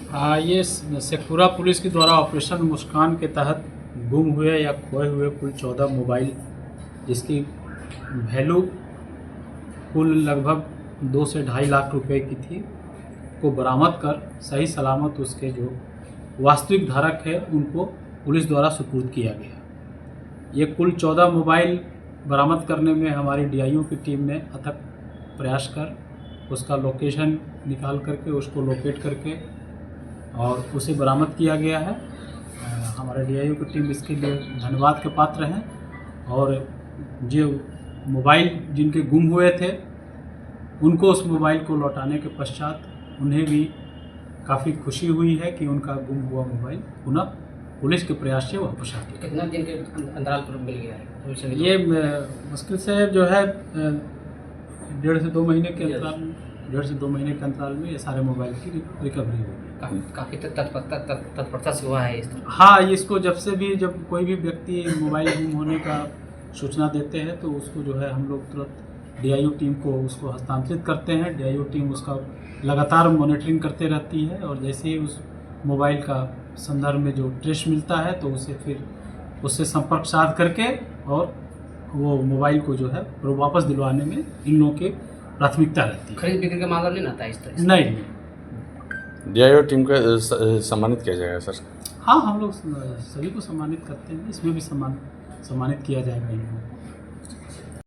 ये शेखपुरा पुलिस के द्वारा ऑपरेशन मुस्कान के तहत गुम हुए या खोए हुए कुल 14 मोबाइल, जिसकी वैल्यू कुल लगभग 2 से 2.5 लाख रुपए की थी, को बरामद कर सही सलामत उसके जो वास्तविक धारक है उनको पुलिस द्वारा सुपुर्द किया गया। ये कुल 14 मोबाइल बरामद करने में हमारी डीआईओ की टीम ने अथक प्रयास कर उसका लोकेशन निकाल करके उसको लोकेट करके और उसे बरामद किया गया है। हमारे डीआईओ की टीम इसके लिए धन्यवाद के पात्र हैं। और जो मोबाइल जिनके गुम हुए थे उनको उस मोबाइल को लौटाने के पश्चात उन्हें भी काफ़ी खुशी हुई है कि उनका गुम हुआ मोबाइल पुनः पुलिस के प्रयास से वापस आ गया। कितना दिन के अंतराल पर मिल गया है? ये मुश्किल से जो है 1.5 से 2 महीने के अंतराल में ये सारे मोबाइल की रिकवरी हुई। काफ़ी तत्परता से हुआ है इस तरह। हाँ, इसको जब कोई भी व्यक्ति मोबाइल गुम होने का सूचना देते हैं तो उसको जो है हम लोग तुरंत डीआईओ टीम को उसको हस्तांतरित करते हैं। डीआईओ टीम उसका लगातार मॉनिटरिंग करते रहती है और जैसे ही उस मोबाइल का संदर्भ में जो ट्रेस मिलता है तो उसे फिर उससे संपर्क साध करके और वो मोबाइल को जो है वापस दिलवाने में इन लोगों की प्राथमिकता रहती है। खरीद बिक्री का मामला नहीं आता इस तरह से? नहीं। डीआईओ टीम को सम्मानित किया जाएगा सर? हाँ, हम लोग सभी को सम्मानित करते हैं, इसमें भी सम्मानित किया जाएगा इन लोगों को।